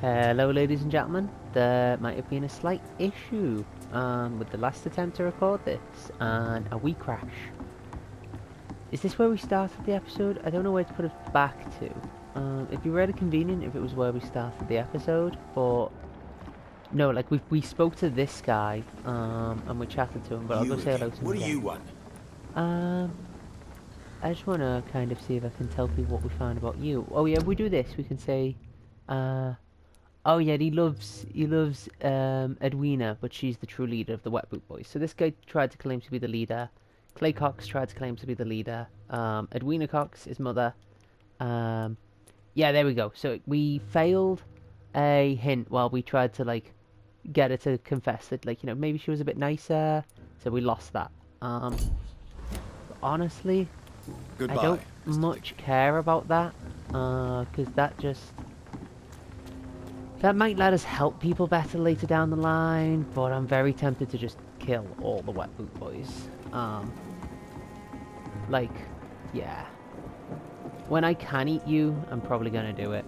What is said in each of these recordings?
Hello ladies and gentlemen, there might have been a slight issue with the last attempt to record this, and a wee crash. Is this where we started the episode? I don't know where to put it back to. It'd be really convenient if it was where we started the episode, but no, like we spoke to this guy, and we chatted to him, but I'll go say hello to him. What do you want? I just want to kind of see if I can tell people what we found about you. Oh yeah, if we do this, we can say, oh yeah, he loves Edwina, but she's the true leader of the Wet Boot Boys. So this guy tried to claim to be the leader. Clay Cox tried to claim to be the leader. Edwina Cox, his mother. Yeah, there we go. So we failed a hint while we tried to like get her to confess that, like, you know, maybe she was a bit nicer. So we lost that. Honestly, Goodbye, I don't much care about that, because that might let us help people better later down the line, but I'm very tempted to just kill all the Wet Boot Boys. Like, yeah. When I can eat you, I'm probably gonna do it.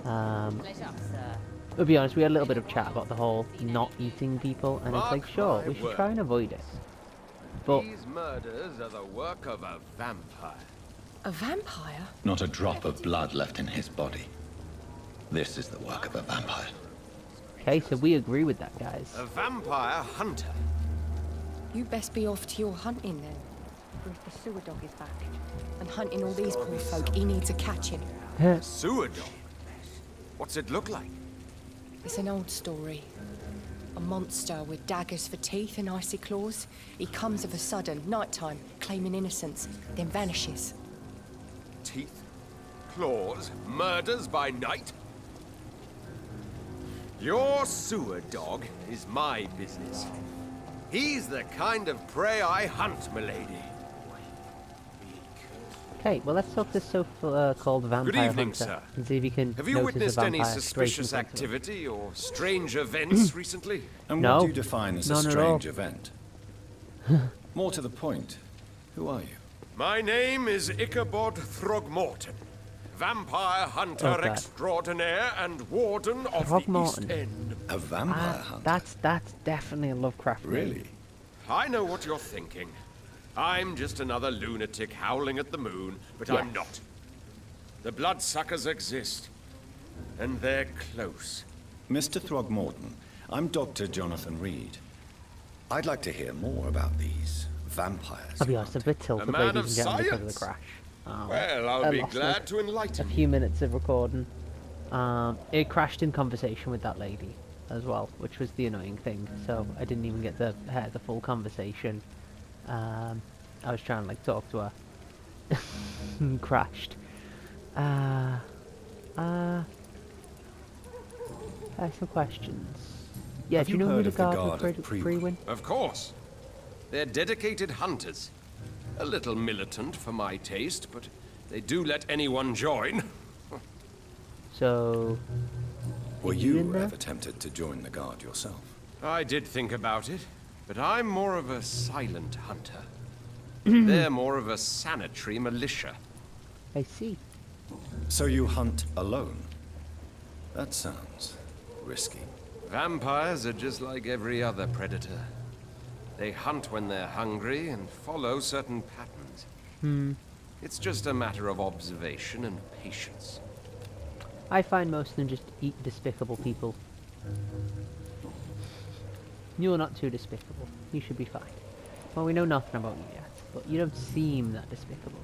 To be honest, we had a little bit of chat about the whole not eating people, and it's like, sure, we should try and avoid it. But these murders are the work of a vampire. A vampire? Not a drop of blood left in his body. This is the work of a vampire. okay, so we agree with that, guys. A vampire hunter. You best be off to your hunting then. Or if the sewer dog is back and hunting all these poor folk, he needs to catch him. Sewer dog. What's it look like? It's an old story. A monster with daggers for teeth and icy claws. He comes of a sudden, nighttime, claiming innocence, then vanishes. Teeth, claws, murders by night? Your sewer dog is my business. He's the kind of prey I hunt, milady. Okay, well let's talk to this so-called vampire Good evening, hunter, sir. and see if he can Have you notice witnessed a any vampire straight in suspicious front of him. activity or strange events recently? And No, what do you define as a none at strange all. event? More to the point, who are you? My name is Ichabod Throgmorton, vampire hunter Oh, God. extraordinaire and warden of Throgmorton. the East End. A vampire hunter? That's definitely a Lovecraft name. Really? I know what you're thinking. I'm just another lunatic howling at the moon, but I'm Yes. not. The bloodsuckers exist, and they're close. Mr. Throgmorton, I'm Dr. Jonathan Reed. I'd like to hear more about these vampires. I'll be you honest, a hunt. bit tilted, A man ladies and of gentlemen, because of the science. crash. Well, I I'll be lost, glad like, to a enlighten you. few minutes of recording. It crashed in conversation with that lady as well, which was the annoying thing. So I didn't even get to hear the full conversation. I was trying to like talk to her. And crashed. I have some questions. Yeah, Have do you you know who heard the of the guard Guard with of Freewin? Of course. They're dedicated hunters. A little militant for my taste, but they do let anyone join. So, Were you in you there? ever tempted to join the Guard yourself? I did think about it, but I'm more of a silent hunter. They're more of a sanitary militia. I see. So you hunt alone? That sounds risky. Vampires are just like every other predator. They hunt when they're hungry and follow certain patterns. It's just a matter of observation and patience. I find most of them just eat despicable people. You're not too despicable. You should be fine. Well, we know nothing about you yet, but you don't seem that despicable.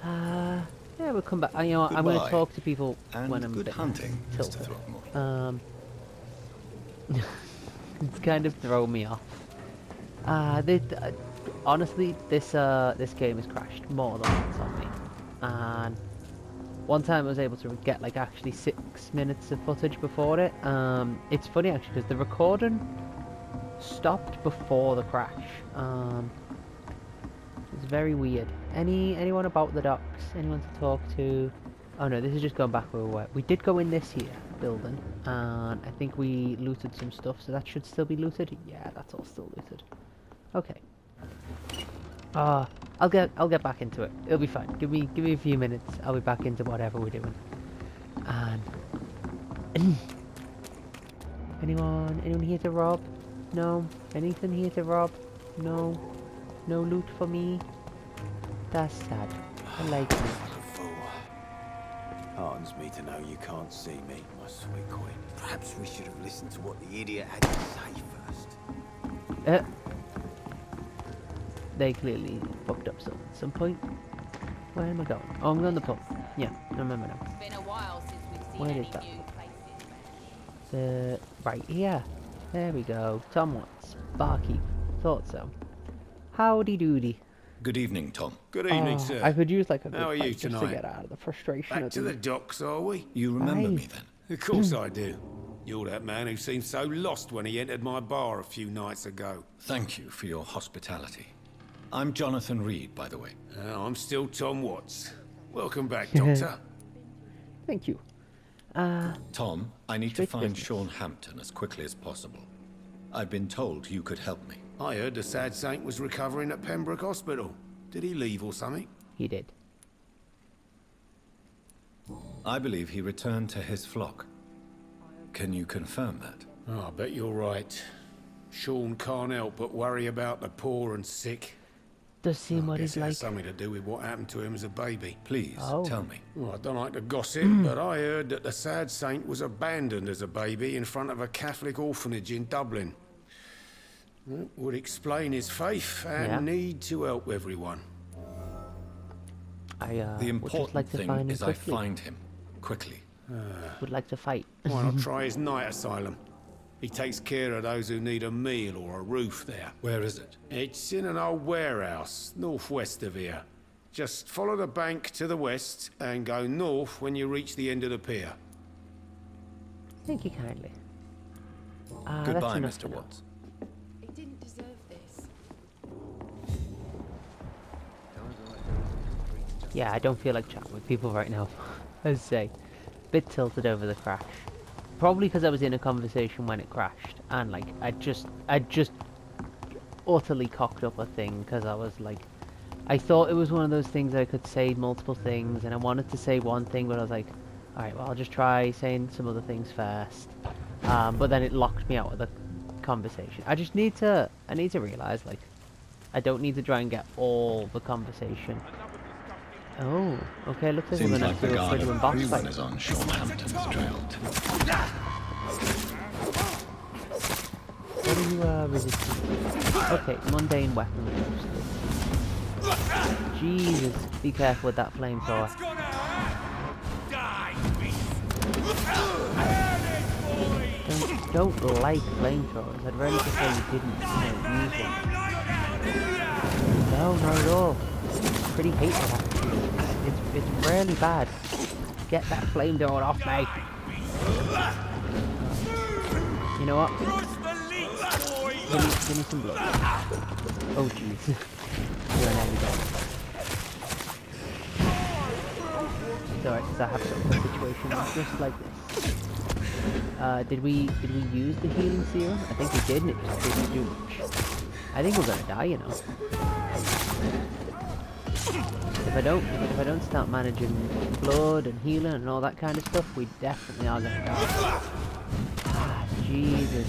Yeah, we'll come back. You know what, I'm going to Goodbye. talk to people And when I'm good a bit hunting, Mr. tilted. Throgmorton. It's kind of thrown me off. Honestly, this game has crashed more than once on me, and one time I was able to get like actually 6 minutes of footage before it. It's funny actually because the recording stopped before the crash. It's very weird. Anyone about the docks? Anyone to talk to? Oh no, this is just going back where we were. We did go in this here building, and I think we looted some stuff, so that should still be looted. Yeah, that's all still looted. Okay. I'll get back into it. It'll be fine. Give me a few minutes. I'll be back into whatever we're doing. And Anyone here to rob? No? Anything here to rob? No? No loot for me? That's sad. I like it. Fool. Heartens me to know you can't see me, my sweet queen. Perhaps we should have listened to what the idiot had to say first. They clearly fucked up at some point. Where am I going? Oh, I'm going to the pub. Yeah, I remember now. It's been a while since we've seen Where any is that? new places. Right here. There we go. Tom Watts, barkeep. Thought so. Howdy doody. Good evening, Tom. Good evening, Oh, sir. I could use like a good How are you fight just to tonight? get out of the frustration Back of to the docks, are we? You remember Aye. me then? Of course I do. You're that man who seemed so lost when he entered my bar a few nights ago. Thank you for your hospitality. I'm Jonathan Reed, by the way. I'm still Tom Watts. Welcome back, Doctor. Thank you. Tom, I need to Straight find business. Sean Hampton as quickly as possible. I've been told you could help me. I heard the sad saint was recovering at Pembroke Hospital. Did he leave or something? He did. I believe he returned to his flock. Can you confirm that? Oh, I bet you're right. Sean can't help but worry about the poor and sick. Does seem I what guess he's it like. has something to do with what happened to him as a baby. Please, Oh. tell me. Well, I don't like to gossip, but I heard that the sad saint was abandoned as a baby in front of a Catholic orphanage in Dublin. That would explain his faith and Yeah. need to help everyone. I The would just important like to thing find him is I quickly. find him quickly. Would like to fight. Why not try his night asylum? He takes care of those who need a meal or a roof there. Where is it? It's in an old warehouse, northwest of here. Just follow the bank to the west and go north when you reach the end of the pier. Thank you kindly. That's Goodbye, enough Mr. for now. Watts. He didn't deserve this. Yeah, I don't feel like chatting with people right now. As I say, bit tilted over the crash. Probably because I was in a conversation when it crashed, and like I just utterly cocked up a thing because I was like, I thought it was one of those things I could say multiple things, and I wanted to say one thing, but I was like, all right, well I'll just try saying some other things first. But then it locked me out of the conversation. I need to realize like, I don't need to try and get all the conversation. Oh, okay, looks like we're Seems gonna like the do a guard pretty of boss everyone fight. is on Sean Hampton's trail. What are you resisting? Okay, mundane weapon. Jesus, be careful with that flamethrower. Don't like flamethrowers. I'd really prefer you didn't use one. No, not at all. Pretty hateful actually. It's really bad. Get that flamethrower off me. You know what? Give me some blood. Oh jeez. You're an enemy dog. It's alright, because I have some situation just like this. Did we use the healing serum? I think we did, and it just didn't do much. I think we're gonna die, you know. If I don't start managing blood and healing and all that kind of stuff, we definitely are gonna die. Ah, Jesus.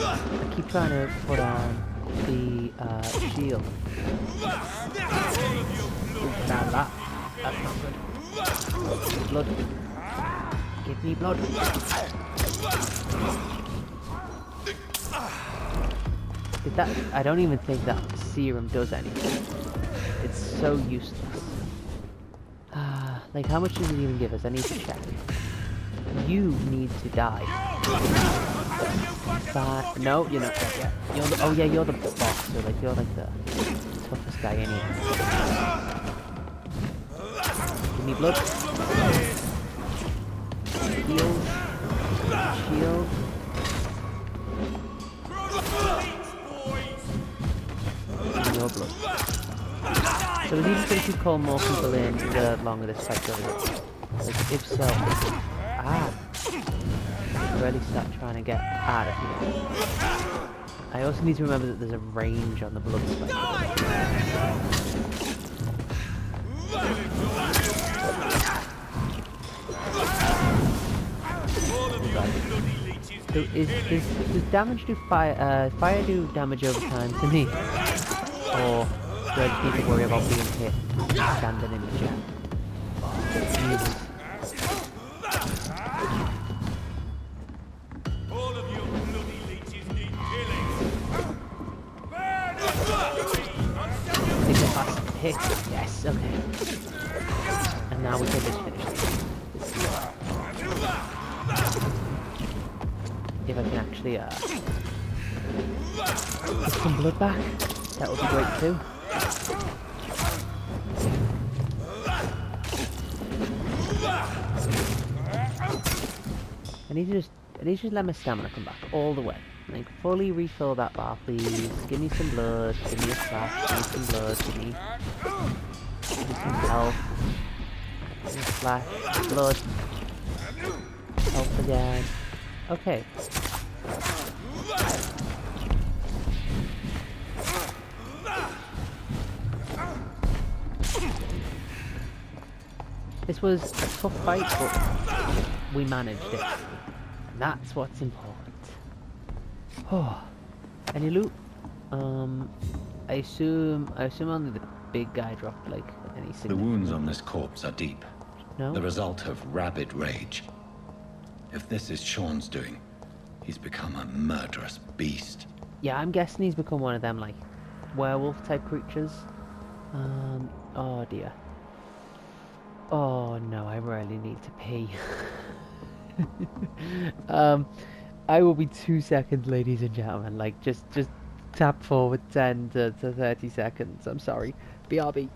I keep trying to put on the shield. Ooh, now that's not good. Blood. Give me blood. Did that? I don't even think that serum does anything. It's so useless. Like, how much does it even give us? I need to check. You need to die. No, you're not dead yet. Oh yeah, you're the boss. So like, you're like the toughest guy anyway. Give me blood. Heal. Shield. Your blood. So is he just going to call more people in the longer this fight goes on? Like, if so, really start trying to get out of here. I also need to remember that there's a range on the blood spike. So does damage do fire do damage over time to me? Or do I just need to worry about being hit standing in the jet? Jesus. All of you bloody leeches need killing. Take the fast hit. Yes, okay. And now we can just finish this. If I can actually get some blood back, that would be great too. I need to just let my stamina come back all the way. Like fully refill that bar, please. Give me some blood. Give me a slash. Give me some blood. Give me some health. Give me a slash. Blood. Health again. Okay. This was a tough fight, but we managed it. And that's what's important. Oh, any loot? I assume only the big guy dropped like any The significant. wounds on this corpse are deep. No? The result of rabid rage. If this is Sean's doing, he's become a murderous beast. Yeah, I'm guessing he's become one of them like werewolf type creatures. Oh dear. Oh no, I really need to pee. I will be 2 seconds, ladies and gentlemen. Like, just tap forward 10 to 30 seconds. I'm sorry. BRB.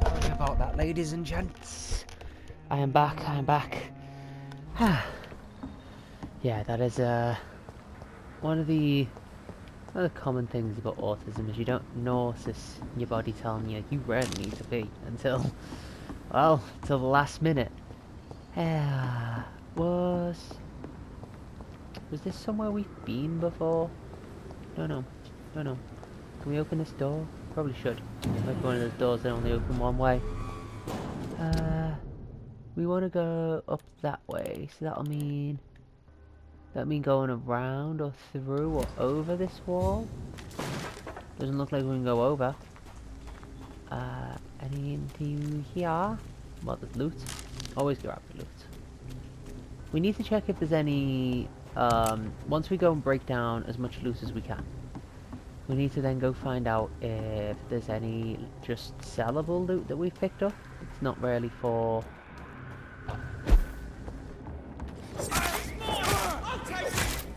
Sorry about that, ladies and gents. I am back. Yeah, that is one of the common things about autism is you don't notice your body telling you really need to pee until the last minute. Was this somewhere we've been before? Don't know. Can we open this door? Probably should. Like one of those doors that only open one way. We want to go up that way, so that'll mean going around or through or over this wall. Doesn't look like we can go over. Any into here? Well, there's loot. Always grab the loot. We need to check if there's any. Once we go and break down as much loot as we can, we need to then go find out if there's any just sellable loot that we've picked up. It's not really for.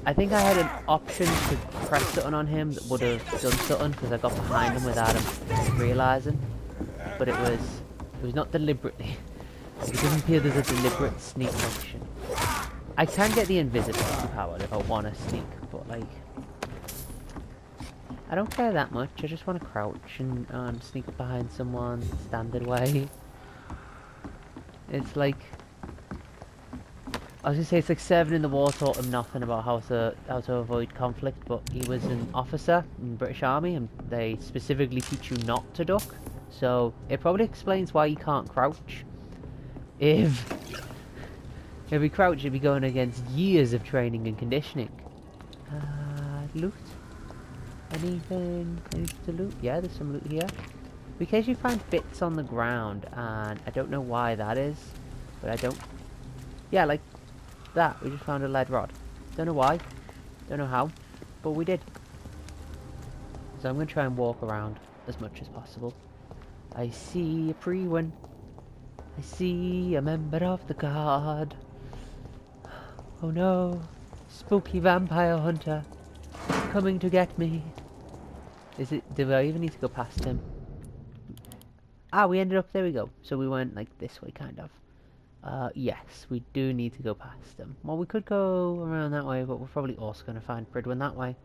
I think I had an option to press something on him that would have done something because I got behind him without him realising. But it was not deliberately. Like, it doesn't appear there's a deliberate sneak function. I can get the invisibility power if I want to sneak, but like, I don't care that much. I just want to crouch and sneak up behind someone standard way. It's like, I was gonna say it's like Serving in the War taught him nothing about how to avoid conflict, but he was an officer in the British Army and they specifically teach you not to duck. So it probably explains why you can't crouch. If we crouch, it'd be going against years of training and conditioning. Loot? Anything to loot? Yeah, there's some loot here. We occasionally find bits on the ground, and I don't know why that is, but I don't. Yeah, like that. We just found a lead rod. Don't know why. Don't know how, but we did. So I'm gonna try and walk around as much as possible. I see a pre-win. I see a member of the guard. Oh no! Spooky vampire hunter! Coming to get me! Is it... do I even need to go past him? Ah, we ended up... there we go. So we went like this way, kind of. Yes, we do need to go past him. Well, we could go around that way, but we're probably also going to find Pridwin that way.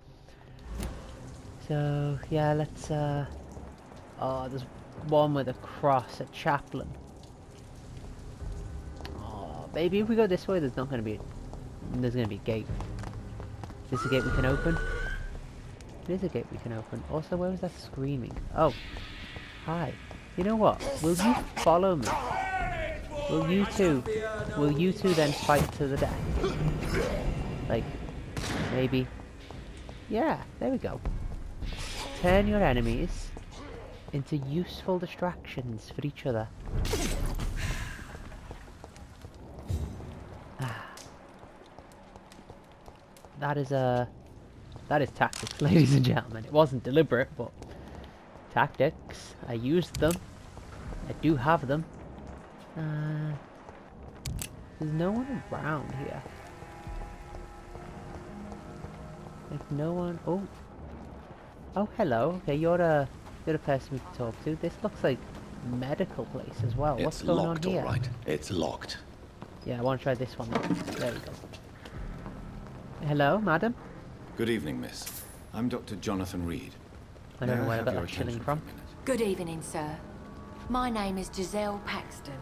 So, yeah, let's... oh, there's one with a cross, a chaplain. Oh, maybe if we go this way, there's not going to be... there's going to be a gate. Is this a gate we can open? It is a gate we can open. Also, where was that screaming? Oh. Hi. You know what? Will you follow me? Will you two then fight to the death? Like, maybe. Yeah, there we go. Turn your enemies into useful distractions for each other. That is tactics, ladies and gentlemen. It wasn't deliberate, but tactics. I used them. I do have them. There's no one around here. Like no one. Oh. Oh, hello. Okay, you're a person we can talk to. This looks like a medical place as well. What's going on here? It's locked, all right. It's locked. Yeah, I want to try this one. There we go. Hello, madam. Good evening, miss. I'm Dr. Jonathan Reed. I don't know May where I have got your that shilling attention from. for a minute? Good evening, sir. My name is Giselle Paxton,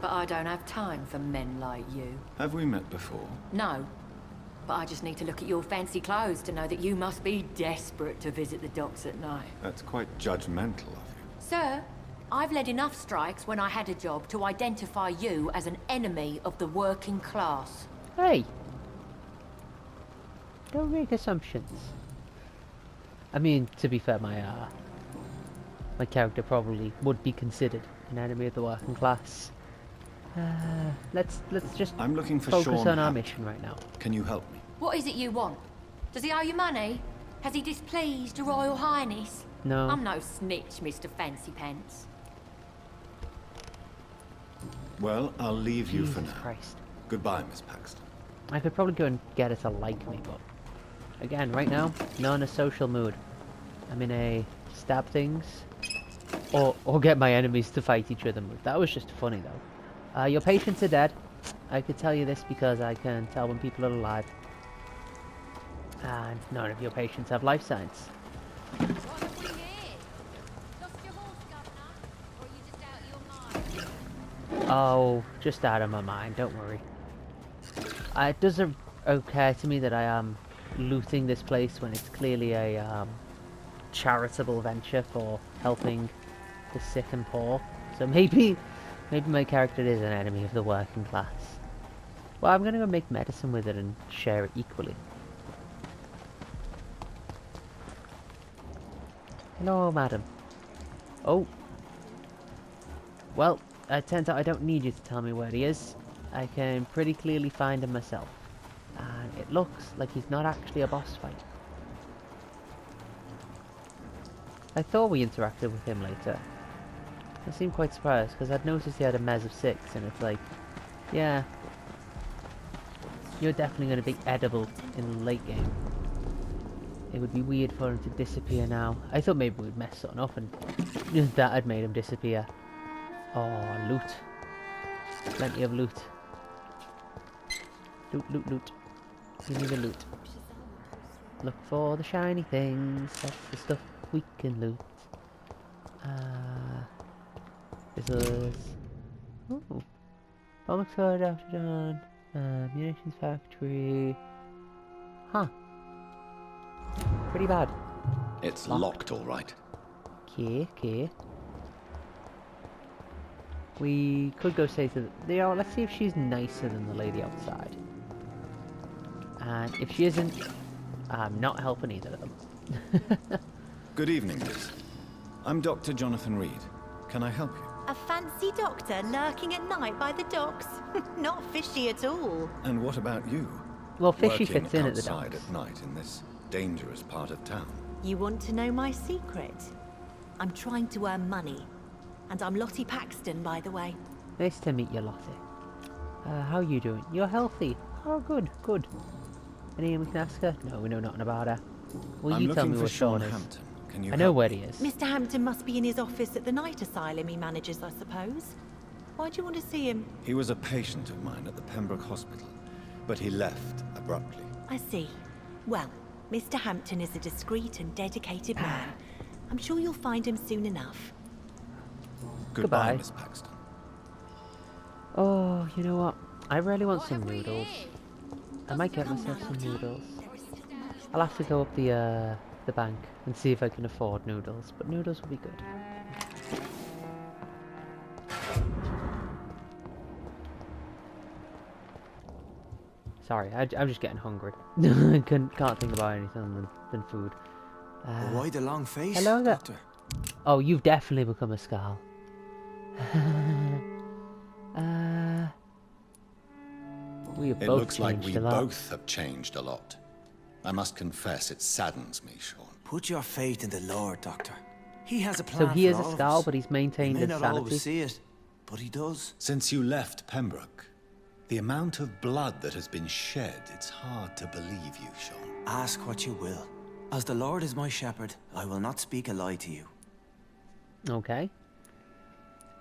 but I don't have time for men like you. Have we met before? No, but I just need to look at your fancy clothes to know that you must be desperate to visit the docks at night. That's quite judgmental of you. Sir, I've led enough strikes when I had a job to identify you as an enemy of the working class. Hey! Don't make assumptions. I mean, to be fair, my character probably would be considered an enemy of the working class. Let's just I'm looking for focus Sean on our Hatt. mission right now. Can you help me? What is it you want? Does he owe you money? Has he displeased your Royal Highness? No. I'm no snitch, Mr. Fancy Pants. Well, I'll leave you for Jesus now. Christ. Goodbye, Miss Paxton. I could probably go and get her to like me, but again, right now, not in a social mood. I'm in a stab things or get my enemies to fight each other mood. That was just funny though. Your patients are dead. I could tell you this because I can tell when people are alive. And none of your patients have life signs. What have we here? Lost your horse, Governor? Or are you just out of your mind? Oh, just out of my mind, don't worry. It doesn't occur to me that I am looting this place when it's clearly a charitable venture for helping the sick and poor. So maybe my character is an enemy of the working class. Well, I'm gonna go make medicine with it and share it equally. Hello, madam. Oh. Well, it turns out I don't need you to tell me where he is. I can pretty clearly find him myself. And it looks like he's not actually a boss fight. I thought we interacted with him later. I seemed quite surprised because I'd noticed he had a mez of 6 and it's like, yeah, you're definitely going to be edible in the late game. It would be weird for him to disappear now. I thought maybe we'd mess something up and that had made him disappear. Oh, loot. Plenty of loot. Loot, loot, loot. We need a loot. Look for the shiny things. That's the stuff we can loot. This was... Ooh. Bomb card after dawn. Munitions factory. Huh. Pretty bad. It's Locked. locked, all right. Okay. We could go say to the... let's see if she's nicer than the lady outside. And if she isn't, I'm not helping either of them. Good evening, miss. I'm Dr. Jonathan Reed. Can I help you? A fancy doctor lurking at night by the docks? Not fishy at all. And what about you? Well, fishy Working fits in at the outside docks. at night in this dangerous part of town. You want to know my secret? I'm trying to earn money. And I'm Lottie Paxton, by the way. Nice to meet you, Lottie. How are you doing? You're healthy. Oh, good, good. Anything we can ask her? No, we know nothing about her. Well, I'm you tell looking me for where Sean Sean is. Hampton. Can you I know help where me? he is. Mr. Hampton must be in his office at the night asylum he manages, I suppose. Why do you want to see him? He was a patient of mine at the Pembroke Hospital, but he left abruptly. I see. Well, Mr. Hampton is a discreet and dedicated man. I'm sure you'll find him soon enough. Goodbye, Goodbye. Miss Paxton. Oh, you know what? I really want What some have we noodles. here? I might get myself some noodles. I'll have to go up the bank and see if I can afford noodles, but noodles will be good. Sorry, I'm just getting hungry. Can't think about anything than food. Why the long face, hello there. Doctor? Oh, you've definitely become a Scarl. We have It both looks like changed we a lot. both have changed a lot. I must confess, it saddens me, Sean. Put your faith in the Lord, Doctor. He has a So plan he for is a all of Scarl, us. but he's He maintained may his not sanity. always see it, but he does. Since you left Pembroke, the amount of blood that has been shed, it's hard to believe you, Sean. Ask what you will. As the Lord is my shepherd, I will not speak a lie to you. Okay.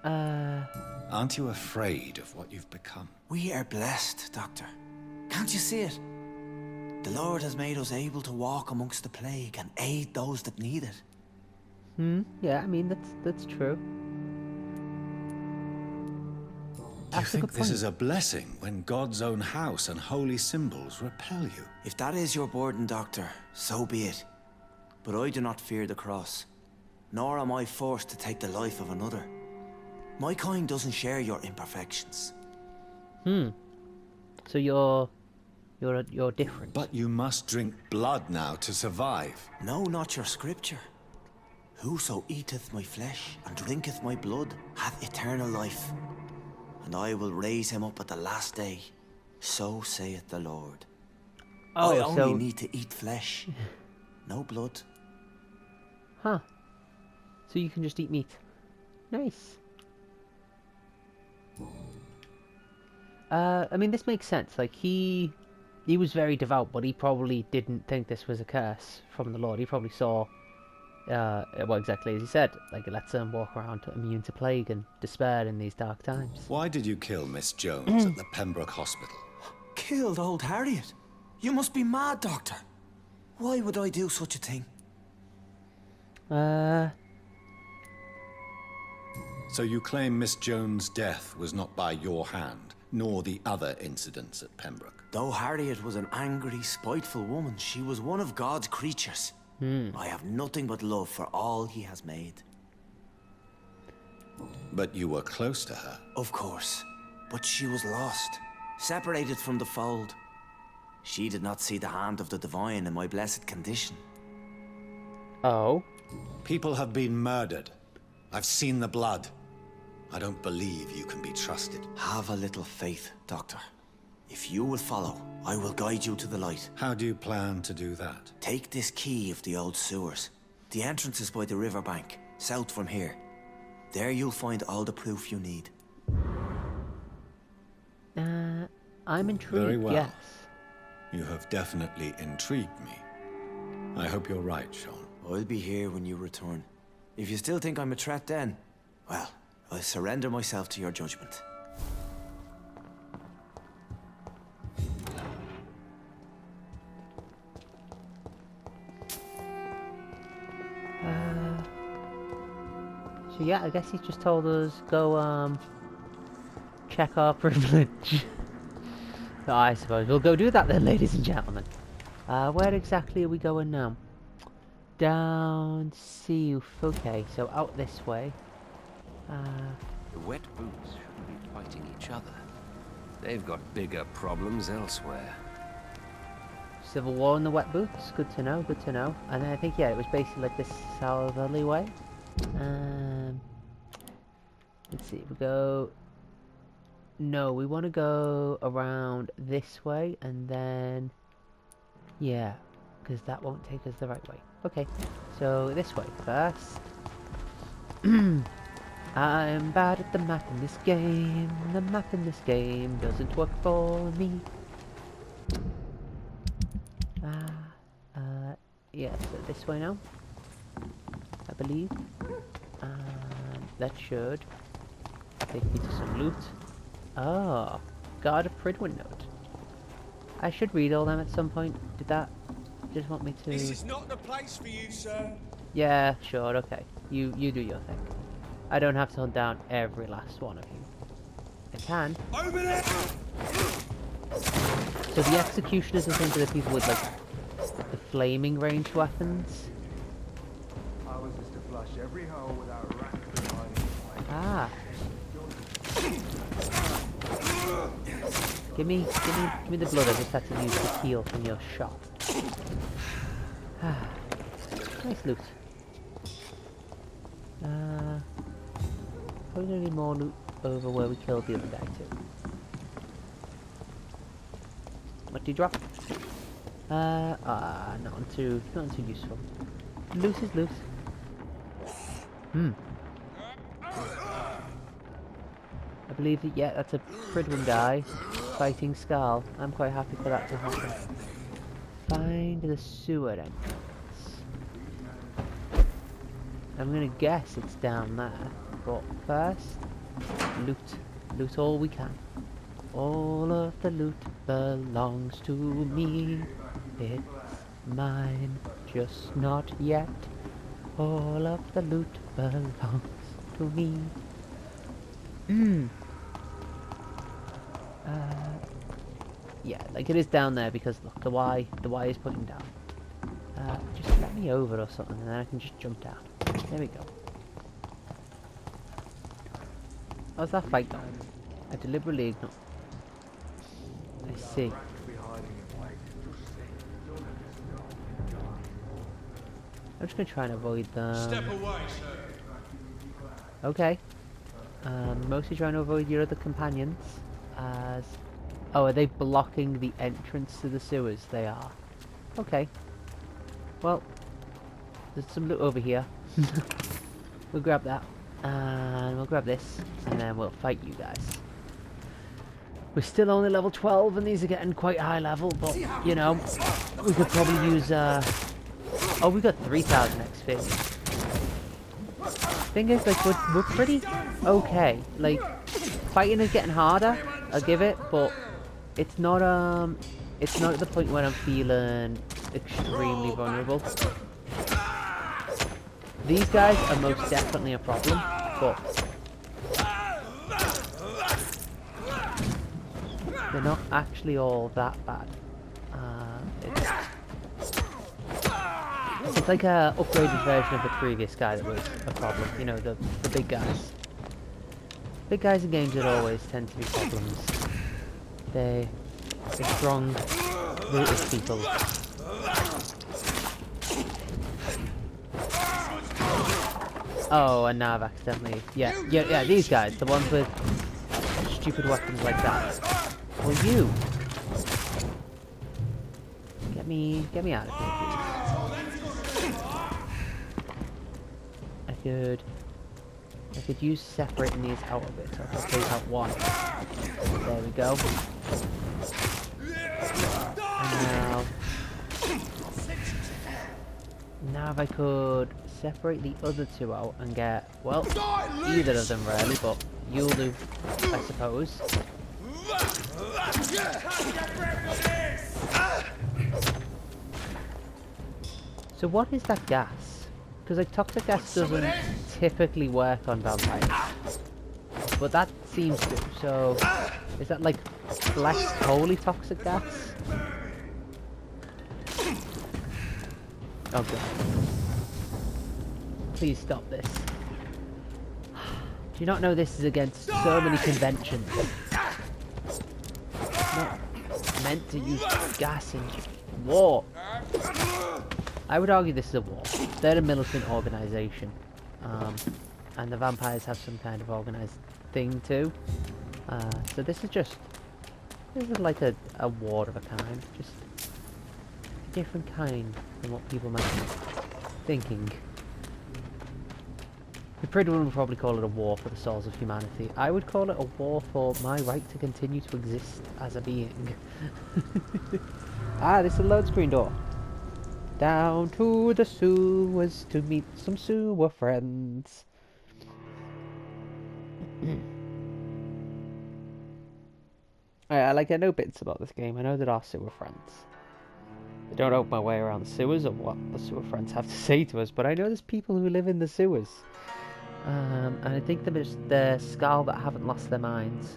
Aren't you afraid of what you've become? We are blessed, Doctor. Can't you see it? The Lord has made us able to walk amongst the plague and aid those that need it. Yeah, I mean that's true. Do you That's a think good this point. is a blessing when God's own house and holy symbols repel you? If that is your burden, Doctor, so be it. But I do not fear the cross, nor am I forced to take the life of another. My kind doesn't share your imperfections. So you're different. But you must drink blood now to survive. No, not your scripture. Whoso eateth my flesh and drinketh my blood hath eternal life, and I will raise him up at the last day. So saith the Lord. I oh, only so need to eat flesh, no blood. huh? So you can just eat meat. Nice. I mean, this makes sense. Like he was very devout, but he probably didn't think this was a curse from the Lord. He probably saw, well, exactly as he said, like it lets them walk around immune to plague and despair in these dark times. Why did you kill Miss Jones at the Pembroke Hospital? Killed old Harriet? You must be mad, Doctor. Why would I do such a thing? So you claim Miss Jones' death was not by your hand, nor the other incidents at Pembroke? Though Harriet was an angry, spiteful woman, she was one of God's creatures. I have nothing but love for all he has made. But you were close to her. Of course. But she was lost, separated from the fold. She did not see the hand of the divine in my blessed condition. Oh. People have been murdered. I've seen the blood. I don't believe you can be trusted. Have a little faith, Doctor. If you will follow, I will guide you to the light. How do you plan to do that? Take this key of the old sewers. The entrance is by the riverbank, south from here. There you'll find all the proof you need. I'm intrigued. Very well. Yes. You have definitely intrigued me. I hope you're right, Sean. I'll be here when you return. If you still think I'm a threat then, well, I'll surrender myself to your judgment. So yeah, I guess he's just told us go check our privilege. So I suppose we'll go do that then, ladies and gentlemen. Where exactly are we going now? Down Seuf. Okay, so out this way. The wet boots shouldn't be fighting each other. They've got bigger problems elsewhere. Civil War in the wet boots. Good to know. Good to know. And I think yeah, it was basically like this southerly way. Let's see. We go. No, we want to go around this way and then. Yeah, because that won't take us the right way. Okay, so this way first. I'm bad at the map in this game. The map in this game doesn't work for me. Yeah, so this way now, I believe. And that should take me to some loot. Oh, got a Pridwin note. I should read all them at some point. Did that just want me to? This is not the place for you, sir. Yeah, sure, okay. You do your thing. I don't have to hunt down every last one of you. I can. Over there! So the executioners are the people with like the flaming range weapons. Ours is to flush every hole without a rat hiding. Ah. Give me the blood. I just had to use the heal from your shot. Ah. Nice loot. Probably gonna need more loot over where we killed the other guy too. What do you drop? Not too useful. Loot is loot. I believe that, yeah, that's a Pridwin guy fighting Skull. I'm quite happy for that to happen. Find the sewer entrance. I'm gonna guess it's down there, but first, loot. Loot all we can. All of the loot belongs to me. It's mine, just not yet. All of the loot belongs to me. Yeah, like it is down there because look, the Y is pointing down. Just let me over or something and then I can just jump down. There we go. How's that fight going? I deliberately ignored. I see. I'm just gonna try and avoid them. Step away, sir. Okay. Mostly trying to avoid your other companions. As... Oh, are they blocking the entrance to the sewers? They are. Okay. Well, there's some loot over here. We'll grab that. And we'll grab this. And then we'll fight you guys. We're still only level 12 and these are getting quite high level, but, you know, we could probably use, Oh, we got 3,000 XP. Thing is, like, we're pretty okay. Like, fighting is getting harder, I'll give it, but it's not at the point where I'm feeling extremely vulnerable. These guys are most definitely a problem, but they're not actually all that bad. It's like a upgraded version of the previous guy that was a problem. You know, the big guys. Big guys in games that always tend to be problems. They're strong, ruthless people. Oh, and now I've accidentally... Yeah, these guys. The ones with stupid weapons like that. Well, you... Get me out of here, please. I could use separating these out a bit, so I'll take out one. There we go. And now if I could separate the other two out and get, well, either of them really, but you'll do, I suppose. So what is that gas? Because like toxic gas doesn't typically work on vampires, but that seems to. So is that like less wholly toxic gas? Oh god! Please stop this. Do you not know this is against so many conventions? Not meant to use gas in war. I would argue this is a war. They're a militant organisation. And the vampires have some kind of organised thing too. So this is like a war of a kind. Just a different kind than what people might be thinking. The Predator would probably call it a war for the souls of humanity. I would call it a war for my right to continue to exist as a being. Ah, this is a load screen door. Down to the sewers to meet some sewer friends. I know bits about this game. I know there are sewer friends. I don't know my way around the sewers or what the sewer friends have to say to us, but I know there's people who live in the sewers. And I think they're Skull that haven't lost their minds.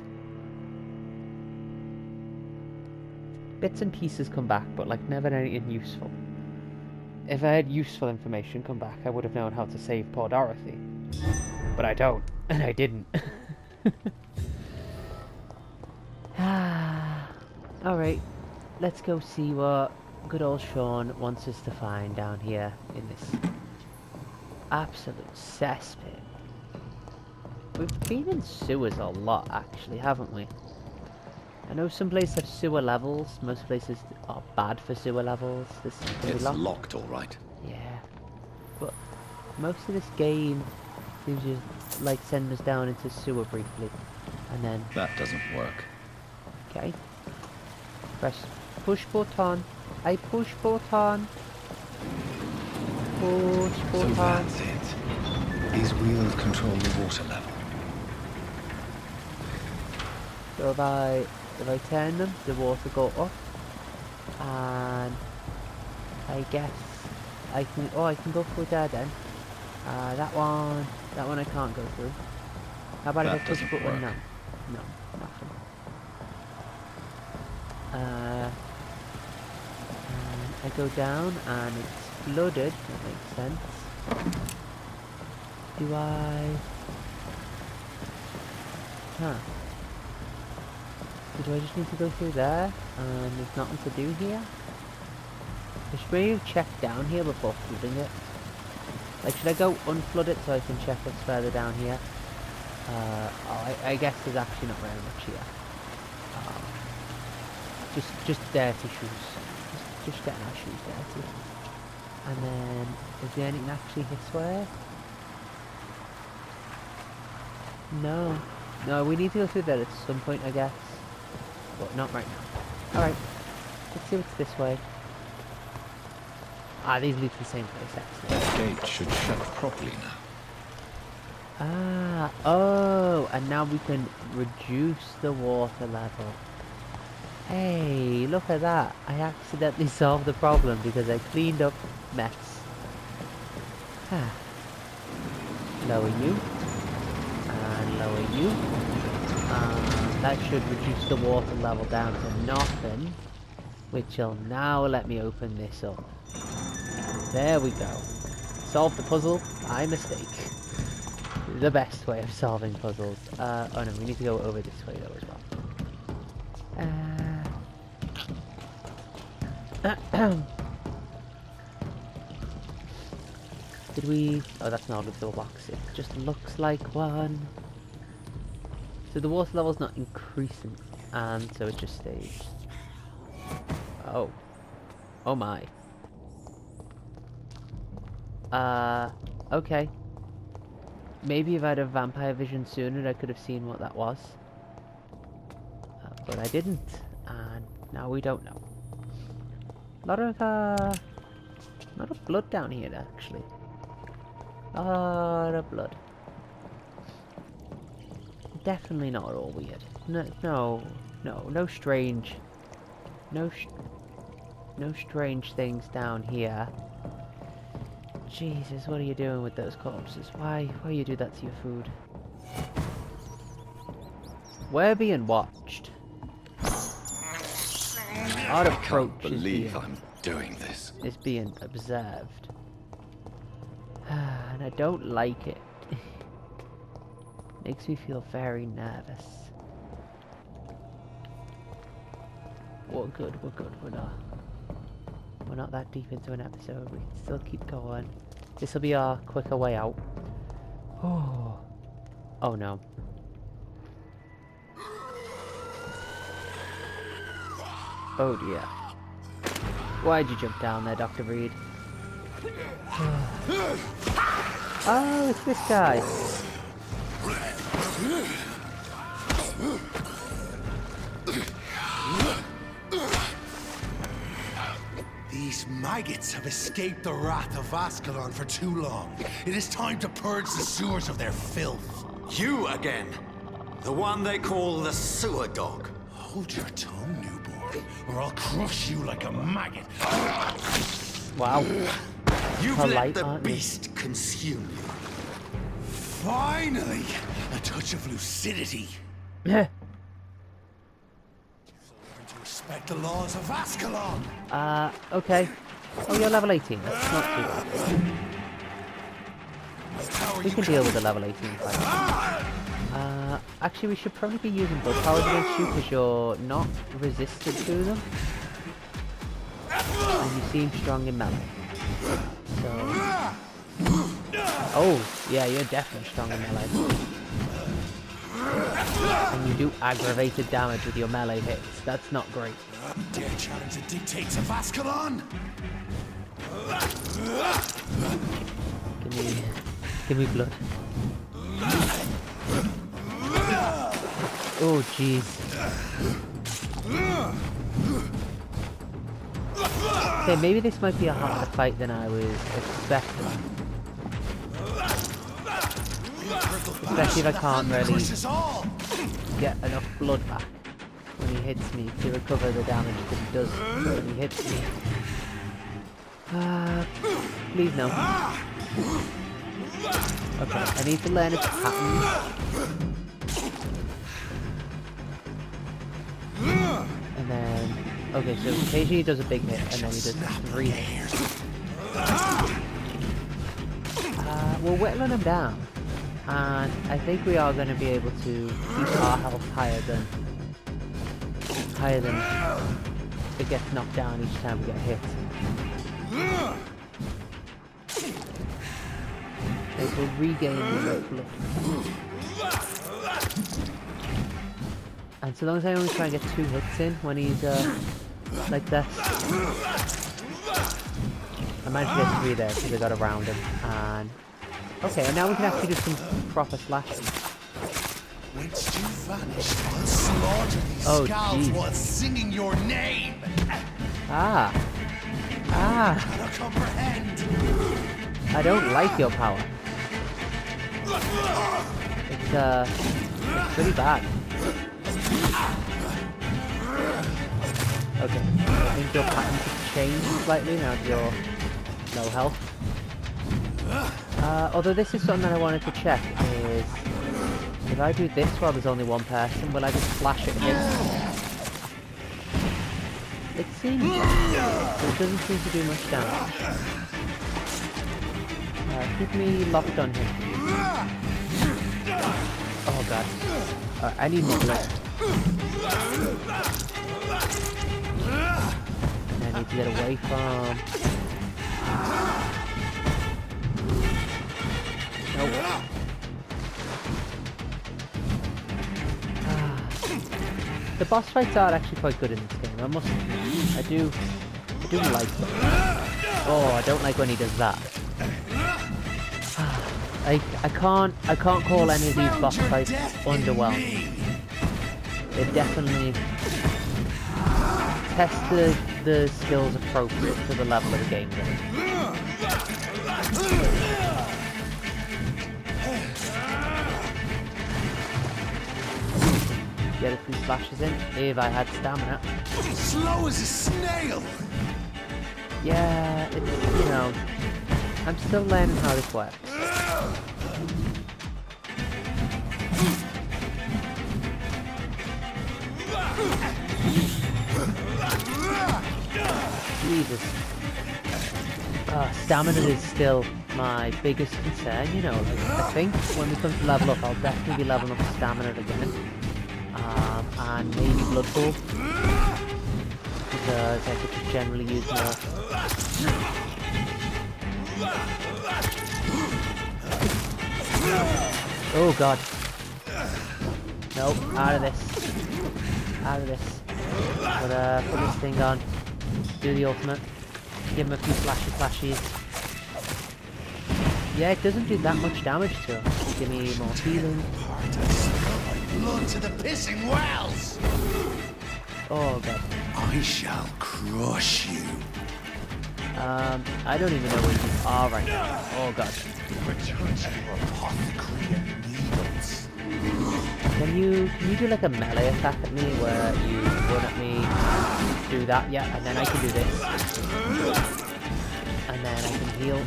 Bits and pieces come back, but like never anything useful. If I had useful information come back, I would have known how to save poor Dorothy. But I don't, and I didn't. Alright, let's go see what good old Sean wants us to find down here in this absolute cesspit. We've been in sewers a lot, actually, haven't we? I know some places have sewer levels. Most places are bad for sewer levels. This is It's locked, all right. Yeah. But most of this game seems to like send us down into sewer briefly. And then... That doesn't work. Okay. Press push button. I push button. Push So button. that's it. These wheels control the water level. So if I turn them, the water go up, and I guess I can. Oh, I can go through there then. That one I can't go through. How about That if I push doesn't button work. now? No, nothing. And I go down and it's flooded. That makes sense. Do I? Huh. Do I just need to go through there and there's nothing to do here? I should maybe check down here before flooding it. Like, should I go unflood it so I can check what's further down here? I guess there's actually not very much here. Just dirty shoes. Just getting our shoes dirty. And then, is there anything that actually hits where? No. No, we need to go through there at some point, I guess. But not right now. Alright. Let's see what's this way. Ah, these lead to the same place, actually. That gate should shut properly now. Ah, oh, and now we can reduce the water level. Hey, look at that. I accidentally solved the problem because I cleaned up mess. Ah. Lower you. And lower you. That should reduce the water level down to nothing. Which will now let me open this up. There we go. Solve the puzzle by mistake. The best way of solving puzzles. Oh no, we need to go over this way though as well. Did we... Oh, that's not a little box. It just looks like one. So the water level's not increasing, and so it just stays. Oh. Oh my. Okay. Maybe if I had a vampire vision sooner, I could have seen what that was. But I didn't, and now we don't know. A lot of blood down here, actually. A lot of blood. Definitely not at all weird. No strange. No strange things down here. Jesus, what are you doing with those corpses? Why you do that to your food? We're being watched. Our approach I'm doing this. is being observed. And I don't like it. Makes me feel very nervous. We're good. We're not that deep into an episode. We can still keep going. This will be our quicker way out. Oh. Oh no. Oh dear. Why'd you jump down there, Dr. Reed? Oh, it's this guy. These maggots have escaped the wrath of Ascalon for too long. It is time to purge the sewers of their filth. You again! The one they call the sewer dog. Hold your tongue, new boy, or I'll crush you like a maggot. Wow. You've Polite, let the aren't you? beast consume you. Finally! A touch of lucidity. Yeah. Learn to respect the laws of Ascalon. Okay. Oh, you're level 18. That's not too bad. How are We you can deal with the level 18 fight. Actually, we should probably be using blood powers against you because you're not resistant to them. And you seem strong in melee. So... Oh, yeah, you're definitely strong in melee. And you do aggravated damage with your melee hits. That's not great. dare challenge the dictates of Ascalon? Give me blood. Oh, jeez. Okay, maybe this might be a harder fight than I was expecting. Especially if I can't really get enough blood back when he hits me to recover the damage that he does when he hits me. Please no. Okay, I need to learn its pattern. And then... Okay, so occasionally he does a big hit, and then he does 3 hits. We're whittling him down. And I think we are going to be able to keep our health higher than it gets knocked down each time we get hit. It will regain the red blood. And so long as I only try and get 2 hits in when he's like this. I managed to get 3 there because I got around him. And okay, and now we can actually do some proper slashing. Whence you vanished, I'll slaughter these skulls while singing your name. Ah. Cannot comprehend. I don't like your power. It's pretty bad. Okay, I think your pattern could change slightly now that you're low health. Although this is something that I wanted to check is if I do this while there's only one person, will I just flash at him? It seems so. It doesn't seem to do much damage. Keep me locked on him. Oh god. I need more blood. And I need to get away from... Nope. The boss fights are actually quite good in this game, I must admit. I do like them. Oh, I don't like when he does that. I can't call any of these boss fights underwhelming. They definitely test the skills appropriate to the level of the game. Get a few splashes in, if I had stamina. Slow as a snail! Yeah, it's, you know, I'm still learning how this works. Jesus. Stamina is still my biggest concern, you know. Like, I think when we come to level up, I'll definitely be leveling up stamina again. And maybe blood pool. Because I could just generally use more. Oh god. Nope, out of this. Out of this. Put this thing on. Do the ultimate. Give him a few flashes. Yeah, it doesn't do that much damage to him. Give me more healing. Blood to the pissing wells! Oh god. I shall crush you. I don't even know where you are right now. Oh god. Return to your apothecary and needles. Can you do like a melee attack at me where you run at me, do that, yeah, and then I can do this. And then I can heal.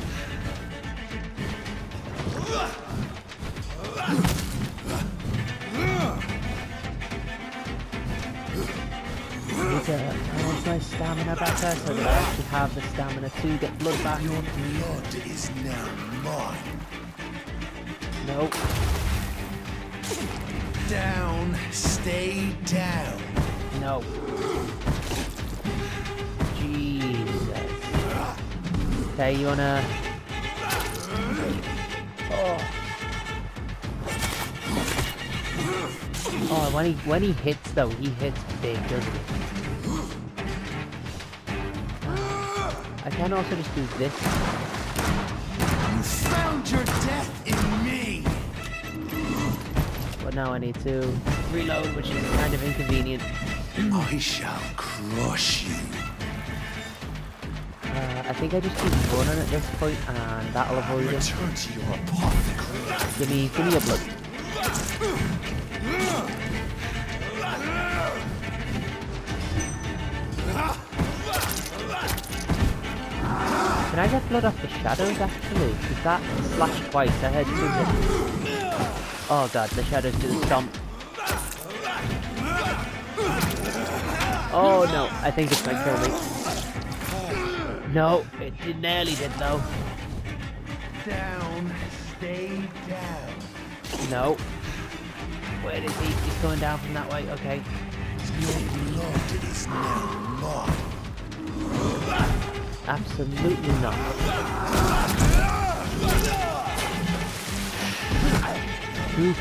I want my stamina better so that I actually have the stamina to get blood back. Your blood is now mine. Nope. Down, stay down. No. Jesus. Okay, you wanna... Oh, when he hits though, he hits big, doesn't he? I can also just do this. You found your death in me. But now I need to reload, which is kind of inconvenient. I shall crush you. I think I just keep running at this point, and that'll avoid it. Return to your apothecary. Give me your blood. Can I get blood off the shadows actually? Because that slashed twice. I had 2 hits. Oh god, the shadows do the stomp. Oh no, I think it's gonna kill me. No, it nearly did though. Down, stay down. No. Where is he? He's coming down from that way. Okay. Your blood is now mine. Absolutely not. Boop.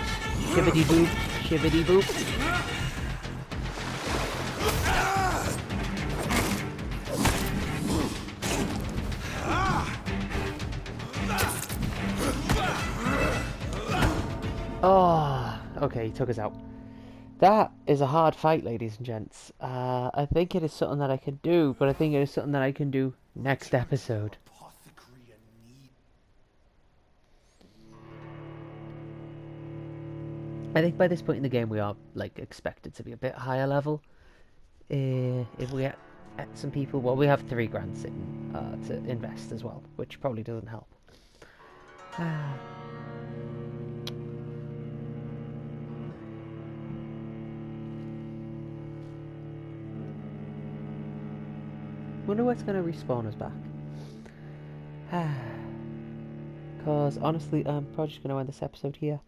Shibbity boop. Shibbity boop. Oh, okay, he took us out. That is a hard fight, ladies and gents. I think it is something that I can do, but I think it is something that I can do next episode. I think by this point in the game we are like expected to be a bit higher level. If we get some people, well, we have 3 grand sitting to invest as well, which probably doesn't help. Wonder what's going to respawn us back. Because honestly, I'm probably just going to end this episode here.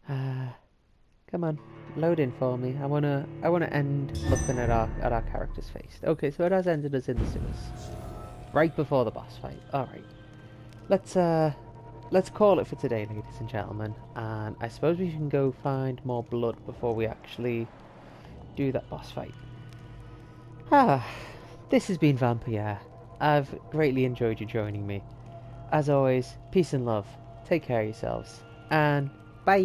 Come on, load in for me. I wanna end looking at our character's face. Okay, so it has ended us in the sewers, right before the boss fight. All right, let's call it for today, ladies and gentlemen. And I suppose we can go find more blood before we actually do that boss fight. This has been Vampyr. I've greatly enjoyed you joining me. As always, peace and love. Take care of yourselves, and bye!